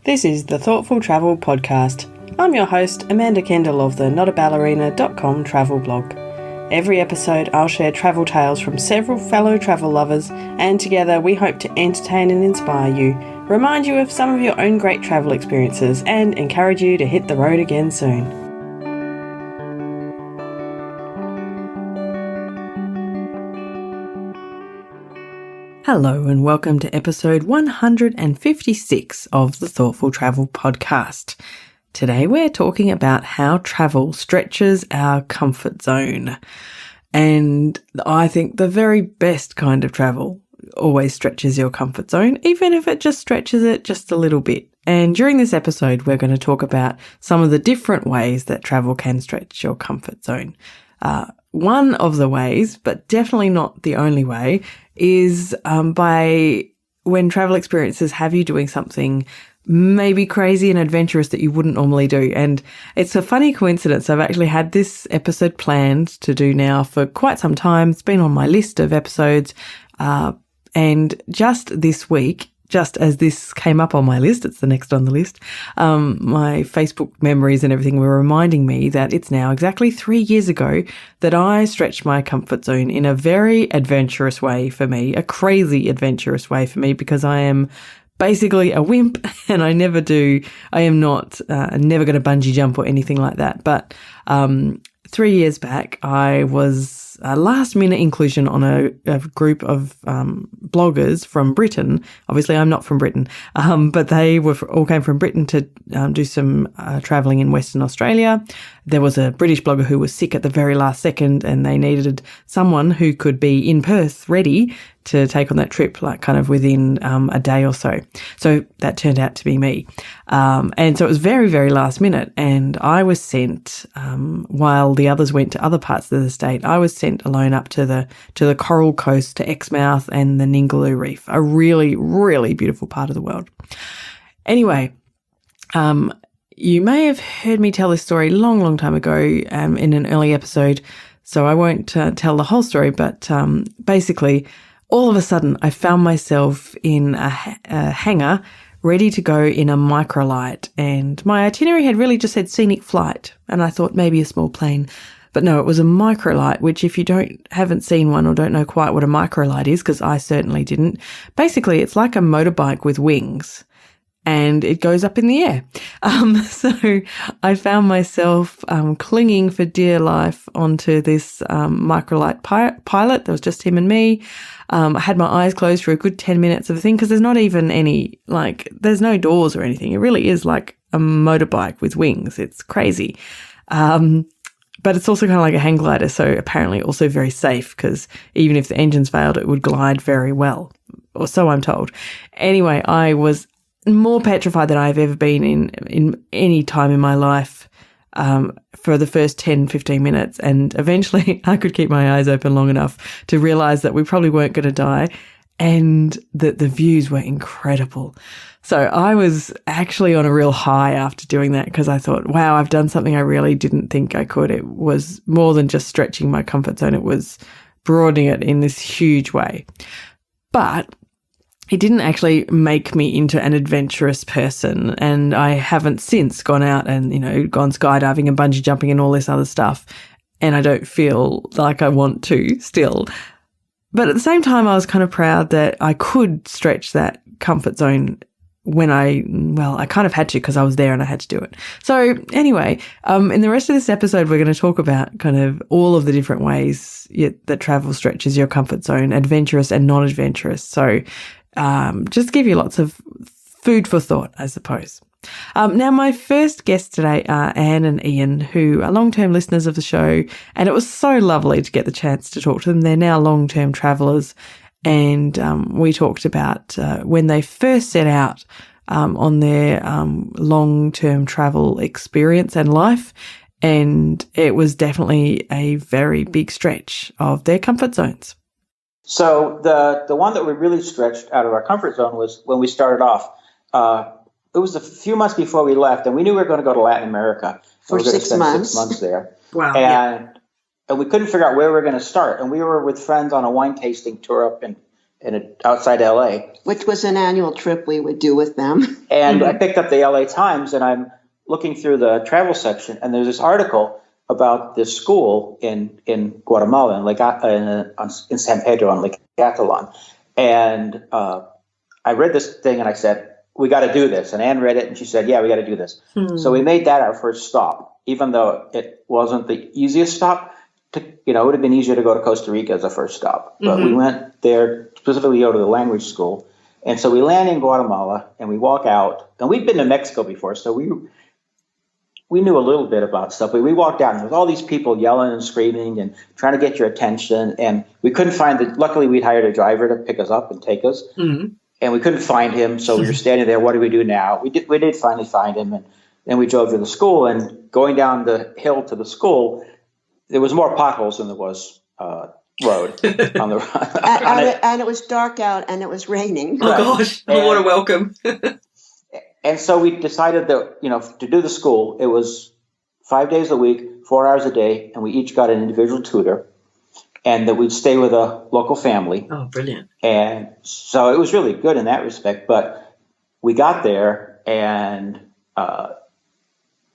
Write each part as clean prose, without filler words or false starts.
This is the Thoughtful Travel Podcast. I'm your host, Amanda Kendall of the notaballerina.com travel blog. Every episode I'll share travel tales from several fellow travel lovers, and together we hope to entertain and inspire you, remind you of some of your own great travel experiences, and encourage you to hit the road again soon. Hello and welcome to episode 156 of the Thoughtful Travel Podcast. Today we're talking about how travel stretches our comfort zone. And I think the very best kind of travel always stretches your comfort zone, even if it just stretches it just a little bit. And during this episode, we're going to talk about some of the different ways that travel can stretch your comfort zone. One of the ways, but definitely not the only way, is by when travel experiences have you doing something maybe crazy and adventurous that you wouldn't normally do. And it's a funny coincidence. I've actually had this episode planned to do now for quite some time. It's been on my list of episodes. And just this week, just as this came up on my list, it's the next on the list, my Facebook memories and everything were reminding me that it's now exactly 3 years ago that I stretched my comfort zone in a very adventurous way for me, a crazy adventurous way for me, because I am basically a wimp and I am never going to bungee jump or anything like that. But 3 years back, I was a last-minute inclusion on a group of bloggers from Britain. Obviously, I'm not from Britain, but they all came from Britain to do some travelling in Western Australia. There was a British blogger who was sick at the very last second, and they needed someone who could be in Perth ready to take on that trip, like kind of within a day or so. So that turned out to be me. And so it was very, very last minute. And I was sent, while the others went to other parts of the state, I was sent alone up to the Coral Coast, to Exmouth and the Ningaloo Reef, a really, really beautiful part of the world. Anyway, you may have heard me tell this story long, long time ago in an early episode, so I won't tell the whole story, but basically, all of a sudden, I found myself in a hangar ready to go in a microlight, and my itinerary had really just said scenic flight, and I thought maybe a small plane. But no, it was a microlight, which if you haven't seen one or don't know quite what a microlight is, because I certainly didn't, basically it's like a motorbike with wings. And it goes up in the air. So I found myself clinging for dear life onto this microlight pilot. There was just him and me. I had my eyes closed for a good 10 minutes of the thing, because there's not even any, there's no doors or anything. It really is like a motorbike with wings. It's crazy. But it's also kind of like a hang glider, so apparently also very safe, because even if the engines failed, it would glide very well, or so I'm told. Anyway, I was more petrified than I've ever been in any time in my life for the first 10, 15 minutes. And eventually I could keep my eyes open long enough to realize that we probably weren't going to die and that the views were incredible. So I was actually on a real high after doing that, because I thought, wow, I've done something I really didn't think I could. It was more than just stretching my comfort zone. It was broadening it in this huge way. But it didn't actually make me into an adventurous person, and I haven't since gone out and, gone skydiving and bungee jumping and all this other stuff, and I don't feel like I want to still. But at the same time, I was kind of proud that I could stretch that comfort zone when I kind of had to, because I was there and I had to do it. So anyway, in the rest of this episode, we're going to talk about kind of all of the different ways that travel stretches your comfort zone, adventurous and non-adventurous. So just give you lots of food for thought, I suppose. Now, my first guests today are Anne and Ian, who are long-term listeners of the show, and it was so lovely to get the chance to talk to them. They're now long-term travellers, and we talked about when they first set out on their long-term travel experience and life, and it was definitely a very big stretch of their comfort zones. So the one that we really stretched out of our comfort zone was when we started off. It was a few months before we left, and we knew we were going to go to Latin America. For 6 months. 6 months there. Wow. And we couldn't figure out where we were going to start. And we were with friends on a wine tasting tour up in outside LA. Which was an annual trip we would do with them. And I picked up the LA Times, and I'm looking through the travel section, and there's this article about this school in Guatemala, in San Pedro, on Lake Catalan. And I read this thing, and I said, we got to do this. And Anne read it, and she said, yeah, we got to do this. So we made that our first stop, even though it wasn't the easiest stop. It would have been easier to go to Costa Rica as a first stop. But we went there specifically to go to the language school. And so we land in Guatemala, and we walk out. And we'd been to Mexico before, so we knew a little bit about stuff. But we walked out, and there was all these people yelling and screaming and trying to get your attention. And we couldn't find luckily, we'd hired a driver to pick us up and take us. And we couldn't find him, so we were standing there. What do we do now? We did finally find him, and then we drove to the school. And going down the hill to the school, there was more potholes than there was road on the and it was dark out, and it was raining. Oh gosh! What a welcome! And so we decided that to do the school, it was 5 days a week, 4 hours a day, and we each got an individual tutor. And that we'd stay with a local family. Oh, brilliant. And so it was really good in that respect. But we got there, and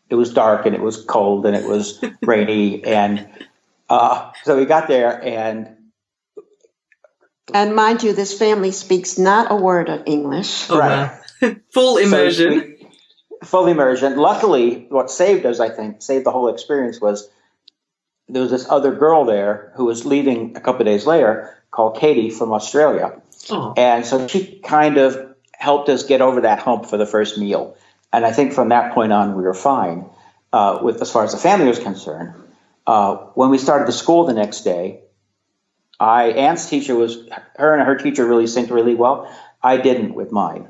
it was dark, and it was cold, and it was rainy. And so we got there, and mind you, this family speaks not a word of English. Oh, right. Wow. Full immersion. Full immersion. Luckily, what saved us, I think, saved the whole experience was there was this other girl there who was leaving a couple of days later called Katie from Australia. Oh. And so she kind of helped us get over that hump for the first meal. And I think from that point on, we were fine as far as the family was concerned. When we started the school the next day, Anne's teacher her and her teacher really synced really well. I didn't with mine.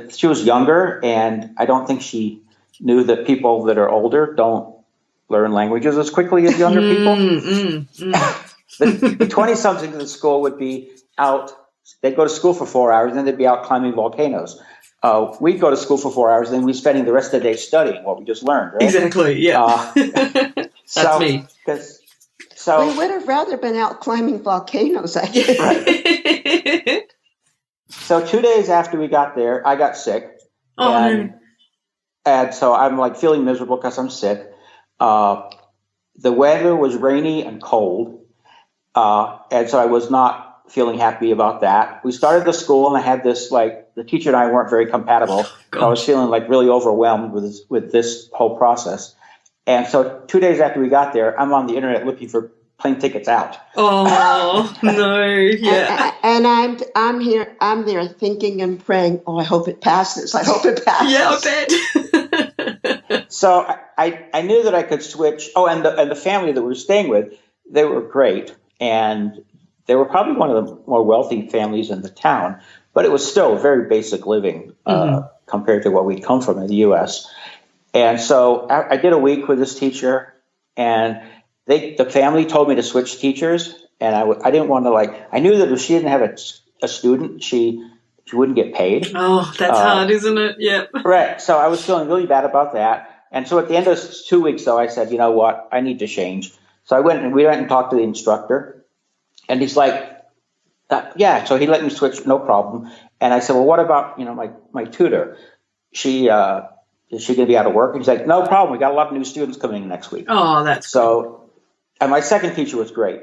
She was younger, and I don't think she knew that people that are older don't learn languages as quickly as younger people. The 20-somethings in school would be out. They'd go to school for 4 hours, and then they'd be out climbing volcanoes. We'd go to school for 4 hours, and then we'd be spending the rest of the day studying what we just learned. Right? Exactly. Yeah. That's me. So we would have rather been out climbing volcanoes. I think. Right. So 2 days after we got there, I got sick. And so I'm feeling miserable because I'm sick. The weather was rainy and cold, and so I was not feeling happy about that. We started the school, and I had this the teacher and I weren't very compatible. So I was feeling really overwhelmed with this whole process. And so 2 days after we got there, I'm on the internet looking for plane tickets out. Oh no! Yeah. And I'm here. I'm there thinking and praying. Oh, I hope it passes. I hope it passes. Yeah, I bet. So I knew that I could switch. Oh, and the family that we were staying with, they were great, and they were probably one of the more wealthy families in the town. But it was still very basic living compared to what we'd come from in the U.S. And so I did a week with this teacher, and the family told me to switch teachers, and I didn't want to I knew that if she didn't have a student, she wouldn't get paid. Oh, that's hard, isn't it? Yep. Right. So I was feeling really bad about that. And so at the end of 2 weeks, though, I said, you know what, I need to change. So we went and talked to the instructor, and he's like, yeah. So he let me switch, no problem. And I said, well, what about my tutor? Is she going to be out of work? And he's like, no problem. We got a lot of new students coming in next week. Oh, that's so. And my second teacher was great.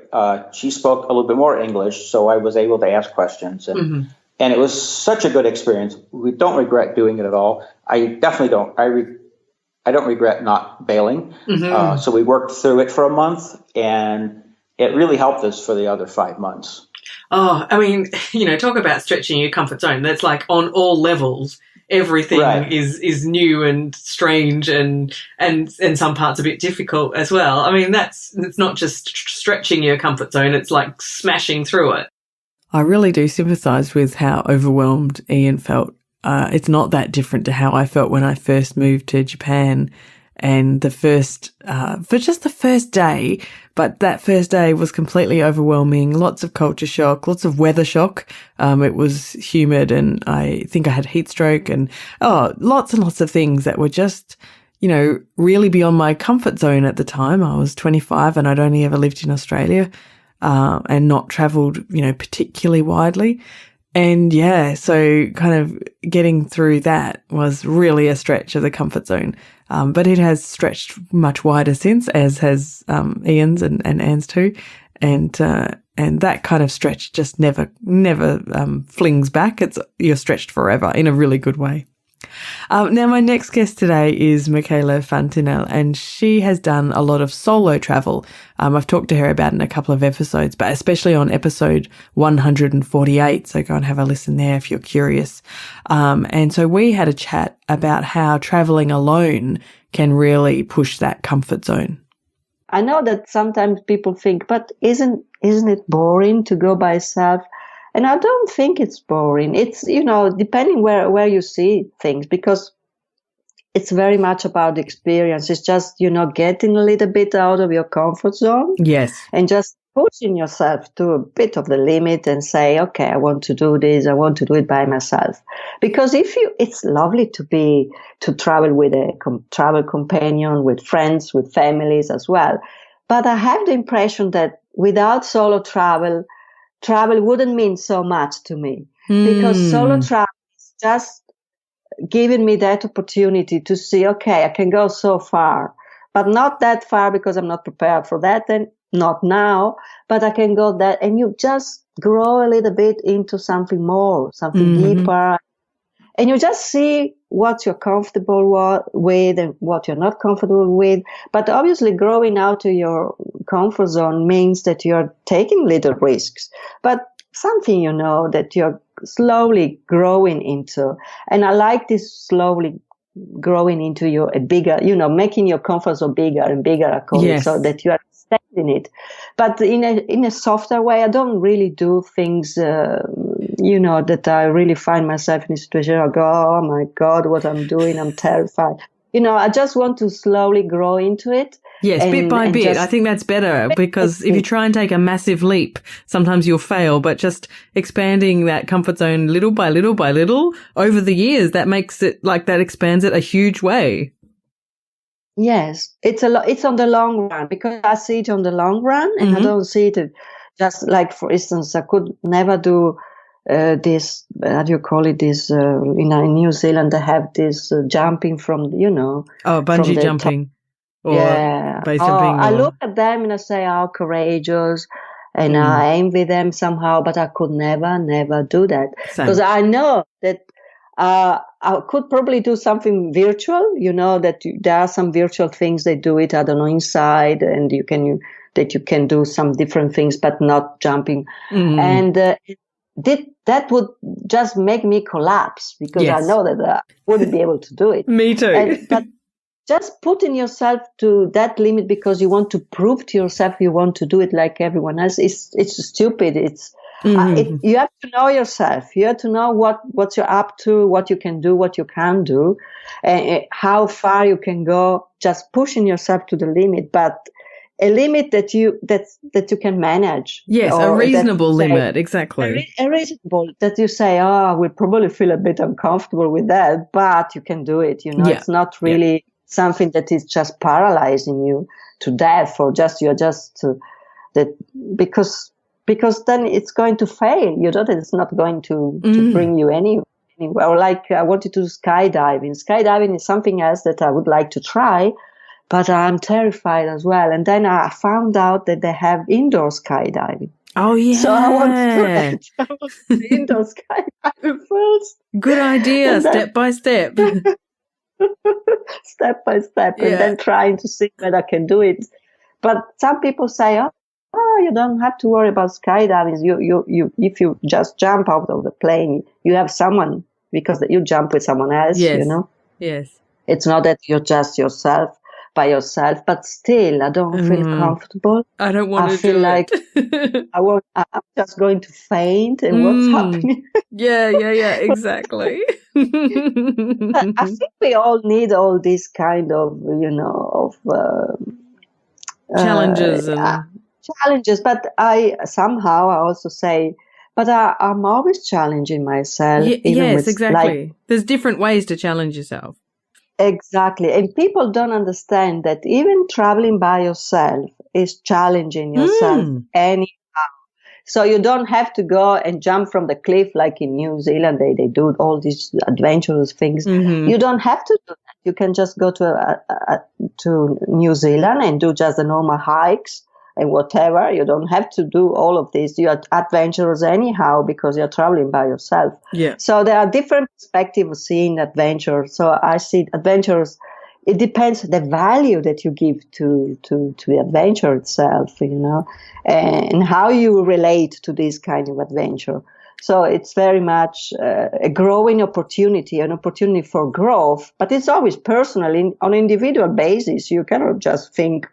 She spoke a little bit more English, so I was able to ask questions, and it was such a good experience. We don't regret doing it at all. I definitely don't. I don't regret not bailing. So we worked through it for a month, and it really helped us for the other 5 months. Oh, I mean, talk about stretching your comfort zone. That's on all levels. Everything is new and strange and some parts a bit difficult as well. I mean, it's not just stretching your comfort zone, it's like smashing through it. I really do sympathise with how overwhelmed Ian felt. It's not that different to how I felt when I first moved to Japan, and for just the first day, but that first day was completely overwhelming. Lots of culture shock, lots of weather shock. It was humid, and I think I had heat stroke, and lots and lots of things that were just, really beyond my comfort zone at the time. I was 25 and I'd only ever lived in Australia. and not traveled, particularly widely. And yeah, so kind of getting through that was really a stretch of the comfort zone. But it has stretched much wider since, as has Ian's and Anne's too. And that kind of stretch just never flings back. You're stretched forever in a really good way. Now, my next guest today is Michela Fantinel, and she has done a lot of solo travel. I've talked to her about it in a couple of episodes, but especially on episode 148, so go and have a listen there if you're curious. And so we had a chat about how traveling alone can really push that comfort zone. I know that sometimes people think, but isn't it boring to go by yourself? And I don't think it's boring. It's, depending where you see things, because it's very much about the experience. It's just, getting a little bit out of your comfort zone. Yes. And just pushing yourself to a bit of the limit and say, okay, I want to do this. I want to do it by myself. Because it's lovely to travel with a travel companion, with friends, with families as well. But I have the impression that without solo travel wouldn't mean so much to me, because solo travel is just giving me that opportunity to see, okay, I can go so far, but not that far because I'm not prepared for that, and not now, but I can go that, and you just grow a little bit into something more, something deeper, and you just see what you're comfortable with and what you're not comfortable with. But obviously growing out of your comfort zone means that you're taking little risks, but something, that you're slowly growing into. And I like this slowly growing into a bigger, making your comfort zone bigger and bigger, I call it, so that you are in it. But in a softer way, I don't really do things, that I really find myself in a situation I go, oh my God, what I'm doing, I'm terrified. I just want to slowly grow into it. Yes, bit by bit. I think that's better, because if you try and take a massive leap, sometimes you'll fail, but just expanding that comfort zone little by little by little over the years, that makes it that expands it a huge way. Yes, it's on the long run, because I see it on the long run, and I don't see it just like, for instance, I could never do this, how do you call it, this, in New Zealand, they have this jumping from, bungee jumping. Or base jumping. I look at them and I say, how courageous, and I envy them somehow, but I could never do that. Because I know that I could probably do something virtual, that there are some virtual things they do it, I don't know, inside, and you can do some different things, but not jumping. And that would just make me collapse, because I know that I wouldn't be able to do it. Me too. But just putting yourself to that limit because you want to prove to yourself you want to do it like everyone else, it's stupid. It's you have to know yourself. You have to know what you're up to, what you can do, what you can't do, how far you can go. Just pushing yourself to the limit, but a limit that you can manage. Yes, a reasonable limit, exactly. A reasonable that you say, I will probably feel a bit uncomfortable with that, but you can do it. It's not really something that is just paralyzing you to death, or because then it's going to fail. It's not going to bring you anywhere. Or like I wanted to do skydiving. Skydiving is something else that I would like to try, but I'm terrified as well. And then I found out that they have indoor skydiving. Oh, yeah. So I want to do that. I want to do indoor skydiving first. Good idea, step by step. Step by step, and then trying to see whether I can do it. But some people say, you don't have to worry about skydiving. You if you just jump out of the plane, you have someone, because you jump with someone else, Yes. It's not that you're just by yourself, but still, I don't feel comfortable. I don't want to feel do like it. I'm just going to faint, and what's happening? Yeah, exactly. I think we all need all these kind of, challenges challenges. But I also say, but I'm always challenging myself. Yes, exactly. There's different ways to challenge yourself. Exactly. And people don't understand that even traveling by yourself is challenging yourself anyhow. So you don't have to go and jump from the cliff like in New Zealand. They do all these adventurous things. Mm-hmm. You don't have to do that. You can just go to New Zealand and do just the normal hikes and whatever. You don't have to do all of this. You are adventurous anyhow because you're traveling by yourself. Yeah. So there are different perspectives of seeing adventure. So I see adventures. It depends the value that you give to the adventure itself, and how you relate to this kind of adventure. So it's very much a growing opportunity, an opportunity for growth, but it's always personal on an individual basis. You cannot just think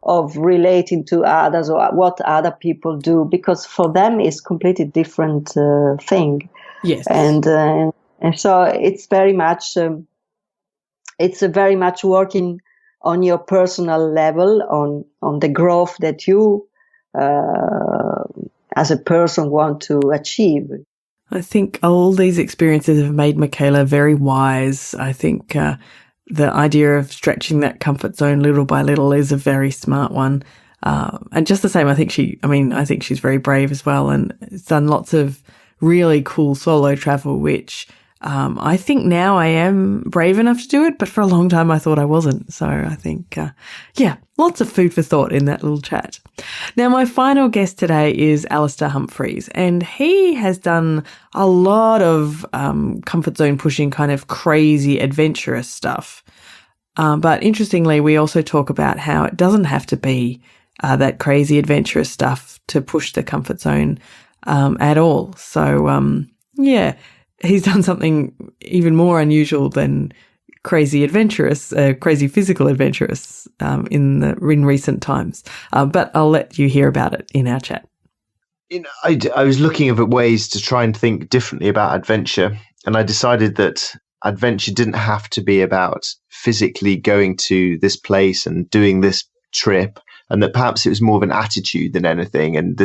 of relating to others or what other people do, because for them it's completely different thing. Yes. And so it's very much very much working on your personal level, on the growth that you as a person want to achieve. I think all these experiences have made Michela very wise. I think the idea of stretching that comfort zone little by little is a very smart one. And just the same, I think she's very brave as well, and has done lots of really cool solo travel, which I think now I am brave enough to do it, but for a long time I thought I wasn't. So I think, lots of food for thought in that little chat. Now, my final guest today is Alistair Humphreys, and he has done a lot of comfort zone pushing, kind of crazy adventurous stuff. But interestingly, we also talk about how it doesn't have to be that crazy adventurous stuff to push the comfort zone at all. So, he's done something even more unusual than crazy physical adventurous in recent times. But I'll let you hear about it in our chat. I was looking at ways to try and think differently about adventure, and I decided that adventure didn't have to be about physically going to this place and doing this trip, and that perhaps it was more of an attitude than anything. And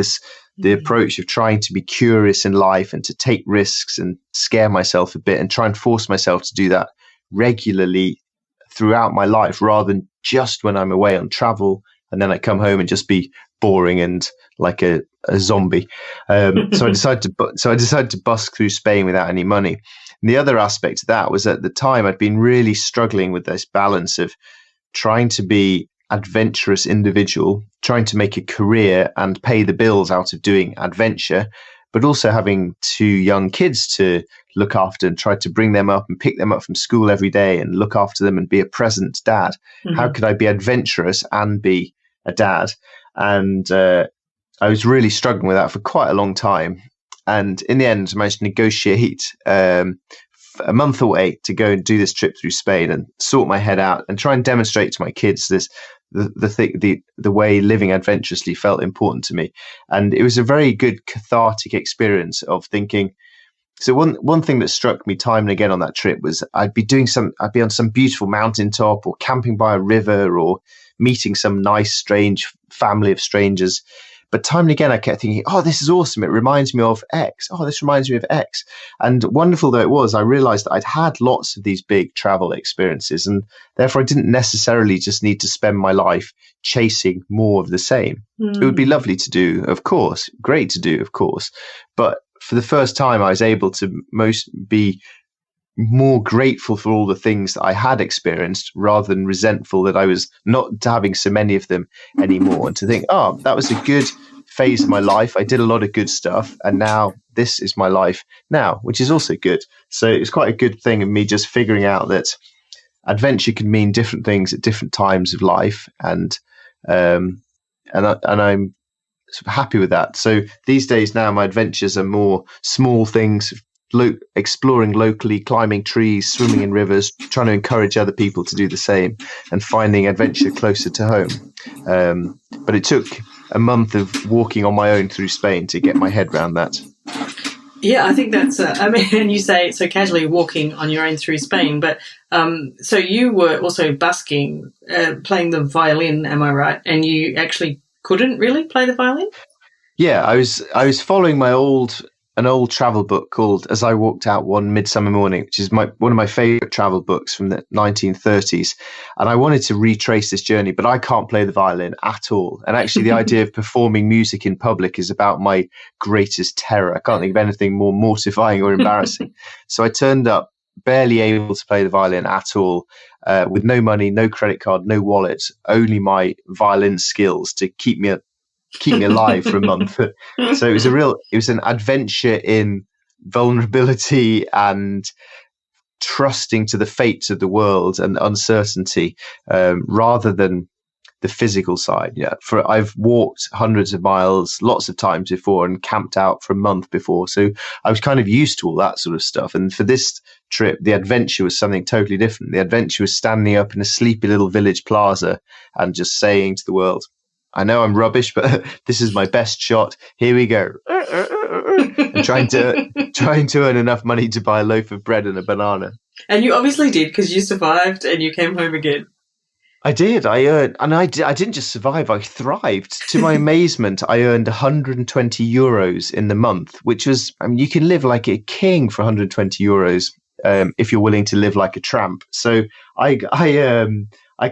the approach of trying to be curious in life and to take risks and scare myself a bit and try and force myself to do that regularly throughout my life, rather than just when I'm away on travel and then I come home and just be boring and like a zombie. So I decided to busk through Spain without any money. And the other aspect of that was, at the time, I'd been really struggling with this balance of trying to be adventurous individual, trying to make a career and pay the bills out of doing adventure, but also having two young kids to look after and try to bring them up and pick them up from school every day and look after them and be a present dad. Mm-hmm. How could I be adventurous and be a dad? And I was really struggling with that for quite a long time. And in the end, I managed to negotiate a month away to go and do this trip through Spain and sort my head out and try and demonstrate to my kids the way living adventurously felt important to me. And it was a very good cathartic experience of thinking. So one thing that struck me time and again on that trip was I'd be on some beautiful mountaintop or camping by a river or meeting some nice, strange family of strangers. But time and again, I kept thinking, oh, this is awesome. It reminds me of X. Oh, this reminds me of X. And wonderful though it was, I realized that I'd had lots of these big travel experiences, and therefore I didn't necessarily just need to spend my life chasing more of the same. It would be lovely to do, of course, great to do, of course. But for the first time, I was able to be more grateful for all the things that I had experienced, rather than resentful that I was not having so many of them anymore. And to think, oh, that was a good phase of my life. I did a lot of good stuff, and now this is my life now, which is also good. So it's quite a good thing of me just figuring out that adventure can mean different things at different times of life, and I'm sort of happy with that. So these days now, my adventures are more small things. Exploring locally, climbing trees, swimming in rivers, trying to encourage other people to do the same, and finding adventure closer to home. But it took a month of walking on my own through Spain to get my head around that. Yeah, I think that's, and you say it so casually, walking on your own through Spain, but so you were also busking, playing the violin, am I right? And you actually couldn't really play the violin? Yeah, I was following my old an old travel book called As I Walked Out One Midsummer Morning, which is one of my favorite travel books from the 1930s. And I wanted to retrace this journey, but I can't play the violin at all. And actually, the idea of performing music in public is about my greatest terror. I can't think of anything more mortifying or embarrassing. So I turned up barely able to play the violin at all, with no money, no credit card, no wallet, only my violin skills to keep me alive for a month. So it was an adventure in vulnerability and trusting to the fates of the world and uncertainty, rather than the physical side. Yeah, I've walked hundreds of miles lots of times before and camped out for a month before, so I was kind of used to all that sort of stuff. And for this trip, the adventure was something totally different. The adventure was standing up in a sleepy little village plaza and just saying to the world, I know I'm rubbish, but this is my best shot. Here we go. And trying to earn enough money to buy a loaf of bread and a banana. And you obviously did, because you survived and you came home again. I did. I didn't just survive. I thrived. To my amazement, I earned 120 euros in the month, which was, I mean, you can live like a king for 120 euros if you're willing to live like a tramp. So I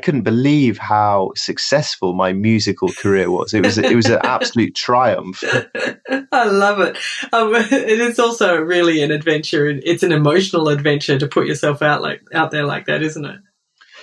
couldn't believe how successful my musical career was. It was an absolute triumph. I love it. It's also really an adventure. It's an emotional adventure to put yourself out there like that, isn't it?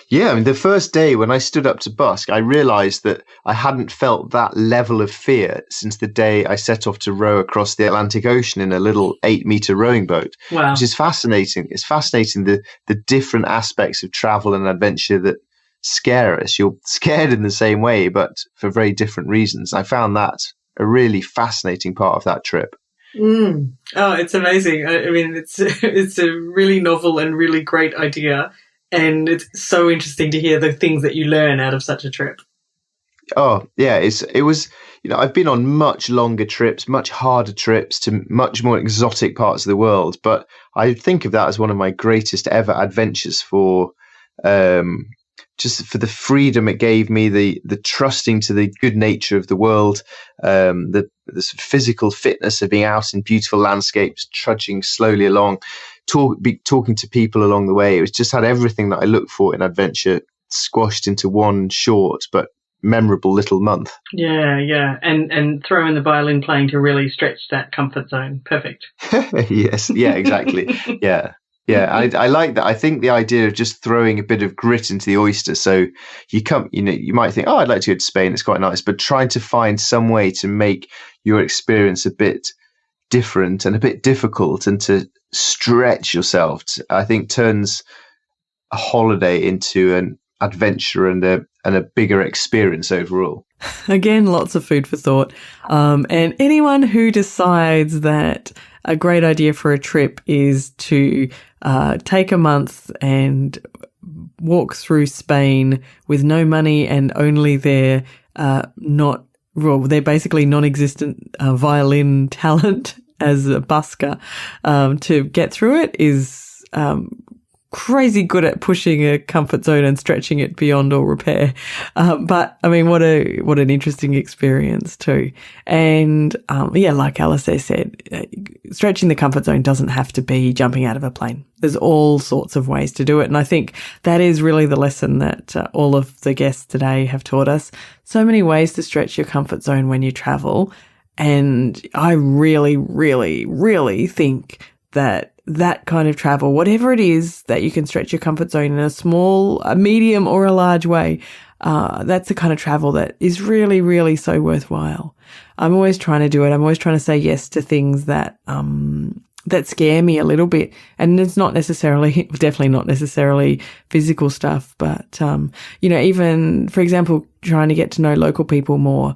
Yeah, I mean, the first day when I stood up to busk, I realised that I hadn't felt that level of fear since the day I set off to row across the Atlantic Ocean in a little 8-metre rowing boat. Wow. Which is fascinating. It's fascinating, the different aspects of travel and adventure that scare us. You're scared in the same way, but for very different reasons. I found that a really fascinating part of that trip. Oh, it's amazing. I mean, it's a really novel and really great idea. And it's so interesting to hear the things that you learn out of such a trip. Oh, yeah. It was, I've been on much longer trips, much harder trips to much more exotic parts of the world. But I think of that as one of my greatest ever adventures for just for the freedom it gave me, the trusting to the good nature of the world, the physical fitness of being out in beautiful landscapes, trudging slowly along, talking to people along the way. It was just had everything that I look for in adventure squashed into one short but memorable little month. Yeah. And throw in the violin playing to really stretch that comfort zone. Perfect. Yes. Yeah, exactly. Yeah. I like that. I think the idea of just throwing a bit of grit into the oyster. So you might think, oh, I'd like to go to Spain. It's quite nice. But trying to find some way to make your experience a bit different and a bit difficult and to stretch yourself, I think turns a holiday into an adventure and a bigger experience overall. Again, lots of food for thought. And anyone who decides that a great idea for a trip is to take a month and walk through Spain with no money and only their they're basically non-existent violin talent as a busker to get through it is crazy good at pushing a comfort zone and stretching it beyond all repair. But I mean, what an interesting experience too. And like Alice said, stretching the comfort zone doesn't have to be jumping out of a plane. There's all sorts of ways to do it. And I think that is really the lesson that all of the guests today have taught us. So many ways to stretch your comfort zone when you travel. And I really, really, really think that kind of travel, whatever it is that you can stretch your comfort zone in a small, a medium or a large way, that's the kind of travel that is really, really so worthwhile. I'm always trying to do it. I'm always trying to say yes to things that scare me a little bit. And it's definitely not necessarily physical stuff, but, even, for example, trying to get to know local people more.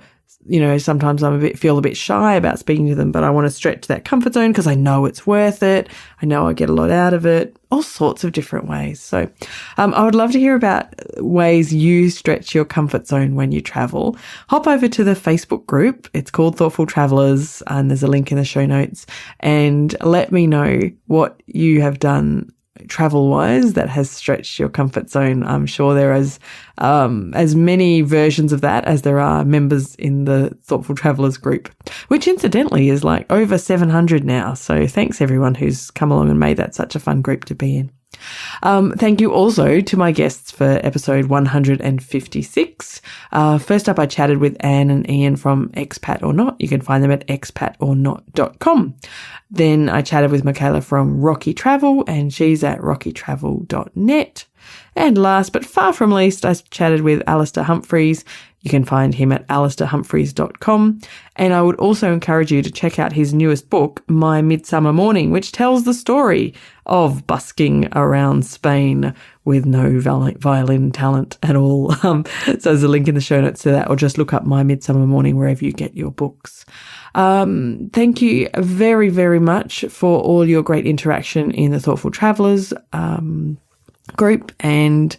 Sometimes feel a bit shy about speaking to them, but I want to stretch that comfort zone because I know it's worth it. I know I get a lot out of it, all sorts of different ways. So I would love to hear about ways you stretch your comfort zone when you travel. Hop over to the Facebook group. It's called Thoughtful Travellers, and there's a link in the show notes, and let me know what you have done travel-wise that has stretched your comfort zone. I'm sure there is as many versions of that as there are members in the Thoughtful Travellers group, which incidentally is like over 700 now. So thanks everyone who's come along and made that such a fun group to be in. Thank you also to my guests for episode 156. First up, I chatted with Anne and Ian from Expat or Not. You can find them at expatornot.com. Then I chatted with Michela from Rocky Travel, and she's at rockytravel.net. And last but far from least, I chatted with Alistair Humphreys. You can find him at alistairhumphreys.com. And I would also encourage you to check out his newest book, My Midsummer Morning, which tells the story of busking around Spain with no violin talent at all. So there's a link in the show notes to that, or just look up My Midsummer Morning wherever you get your books. Thank you very, very much for all your great interaction in the Thoughtful Travellers group, and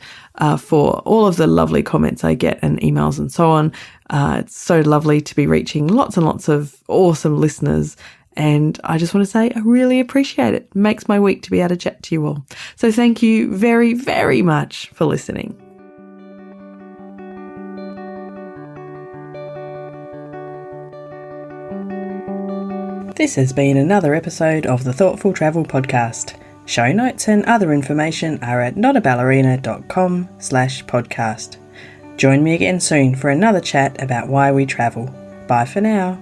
for all of the lovely comments I get and emails and so on. It's so lovely to be reaching lots and lots of awesome listeners, and I just want to say I really appreciate it. It makes my week to be able to chat to you all. So thank you very, very much for listening. This has been another episode of the Thoughtful Travel Podcast. Show notes and other information are at notaballerina.com/podcast. Join me again soon for another chat about why we travel. Bye for now.